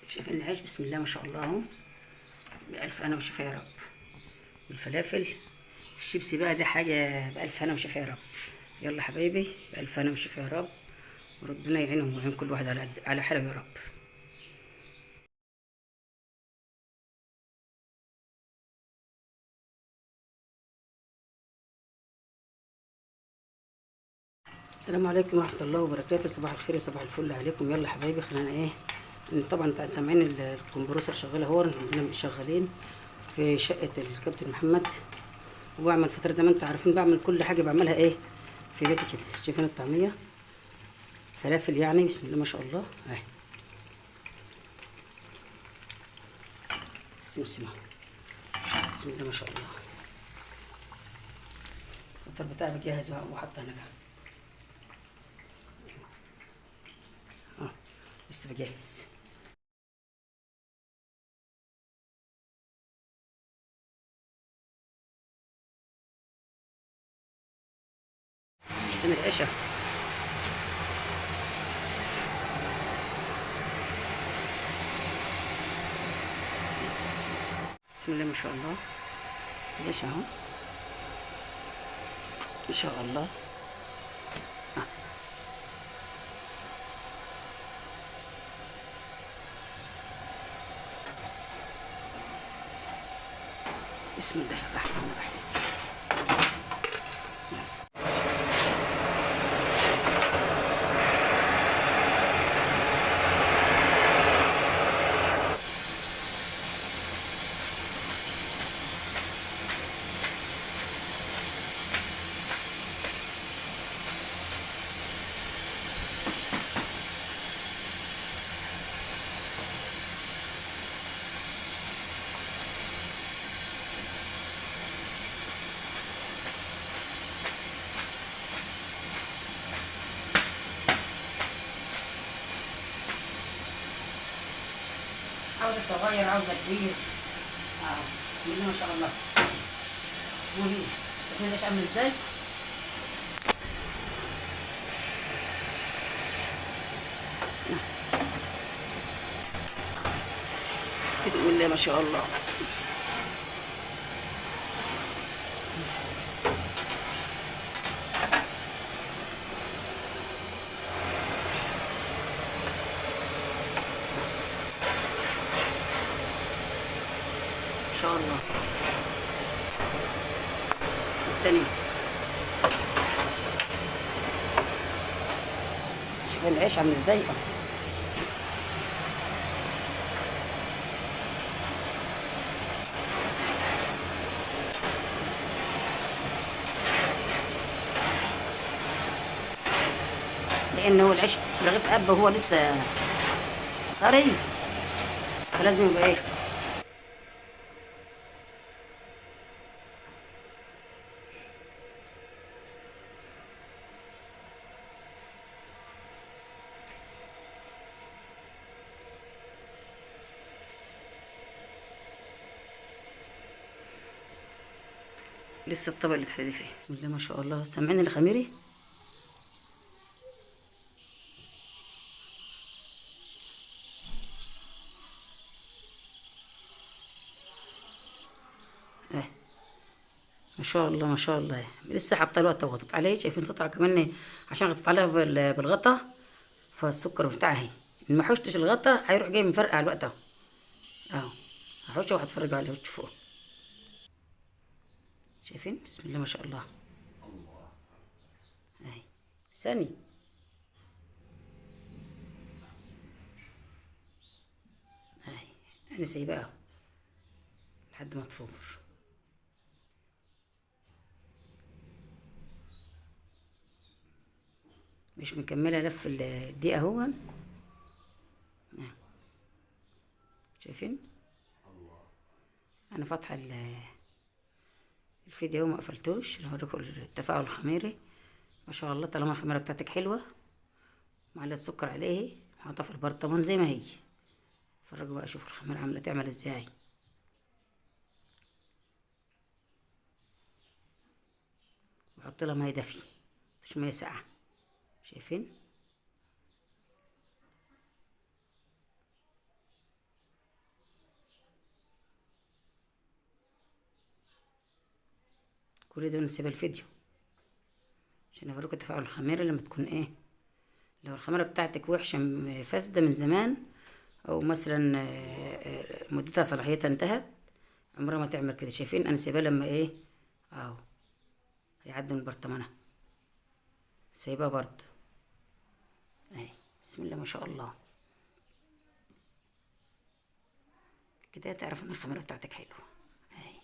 شايفين العيش؟ بسم الله ما شاء الله اهو. بألف هنا وشفا يا رب. والفلافل الشيبسي بقى ده حاجة بألف هنا وشفا يا رب. يلا حبايبي، بألف هنا وشفا يا رب، وربنا يعينهم ويعين كل واحد على حاله يا رب. السلام عليكم ورحمة الله وبركاته. صباح الخير يا صباح الفل عليكم. يلا حبايبي خلينا ايه، طبعا انتوا سامعين الكمبروسر شغال اهو. احنا شغالين في شقة الكابتن محمد، وبعمل فطار زي ما انتوا عارفين. بعمل كل حاجة بعملها ايه في بيتي كده. شايفين الطعمية فلافل يعني بسم الله ما شاء الله اهي. السمسمة بسم الله ما شاء الله. الفطار بتاعي بجهز وحاطه هنا اه، لسه بجهز. فين العشاء؟ بسم الله ما شاء الله. العشاء اهو ان شاء الله. بسم الله الرحمن الرحيم. عاوزة صغير عاوزة كبير. بسم الله ما شاء الله. قولي شايفين العيش عامل ازاي؟ بسم الله ما شاء الله. ما شاء الله. الثاني شوفوا العيش عامل ازاي. لان هو العيش رغيف اب وهو لسه طري، فلازم يبقى ايه، لسه الطبق اللي تحت دي فيه. بسم الله ما شاء الله. سامعين الخميري؟ اه ما شاء الله ما شاء الله. لسه حاطه الوقت وغطت عليه. شايفين سطعه كمان عشان غطت عليها بالغطا، فالسكر بتاعها اهي. ان ما حوشتش الغطا هيروح جاي مفرقع الوقت اهو. اهو هحوشه وهتفرجوا عليه وتشوفوه. شايفين؟ بسم الله ما شاء الله. اهي ثاني اهي. انا سايباه لحد ما تفور. مش مكمله لف الدقيقه اهو. شايفين؟ انا فاتحه الفيديو ما قفلتوش. انا هوريكم التفاعل الخميري. ما شاء الله. طالما الخميره بتاعتك حلوه، معلقه سكر عليه، حاطه في البرطمان زي ما هي. اتفرجوا بقى شوفوا الخميره عامله تعمل ازاي. بحط لها ميه دافيه مش ميه ساقعه. شايفين؟ كل ده نسيب الفيديو عشان اوريكم تفاعل الخميره لما تكون ايه. لو الخميره بتاعتك وحشه فاسده من زمان، او مثلا مدتها صلاحيتها انتهت، عمرها ما تعمل كده. شايفين انا سايباها لما ايه اهو هيعدوا من البرطمانه، سايباها برضه اهي. بسم الله ما شاء الله. كده تعرف ان الخميره بتاعتك حلوه اهي.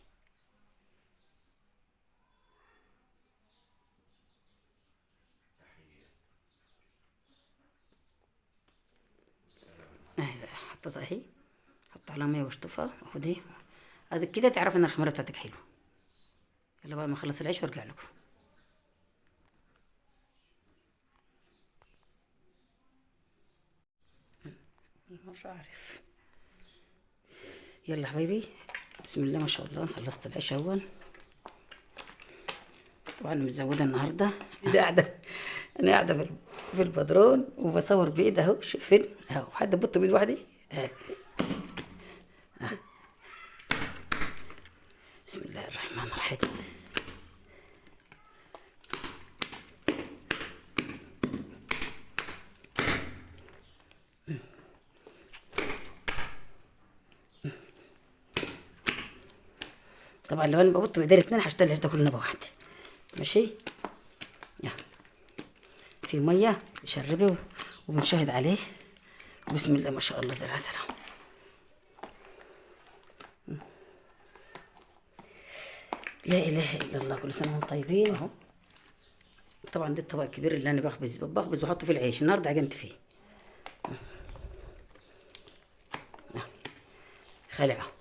اهي حطيتها اهي، حط عليها ميه واشطفها واخد ايه. ادي كده تعرف ان الخميره بتاعتك حلوه. يلا بقى ما اخلص العيش وارجع لكم. مش عارف. يلا حبايبي، بسم الله ما شاء الله. خلصت العيش اهون. طبعا انا متزوده النهارده. انا قاعده في البدرون وبصور بايد اهو. شايفين اهو، حد بط بايد واحده اهي. بسم الله الرحمن الرحيم. طبعا لو انا ببط بايدي اتنين هشتغل العيش ده كله نبه واحده. ماشي. في ميه نشربه وبنشهد عليه. بسم الله ما شاء الله زي العسل. لا اله الا الله، كل سنه وانتم طيبين اهو. طبعا ده الطبق الكبير اللي انا بخبز واحطه في العيش. النهارده عجنت فيه خلعه.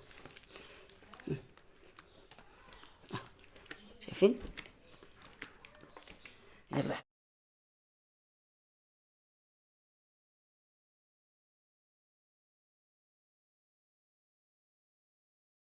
شايفين. يلا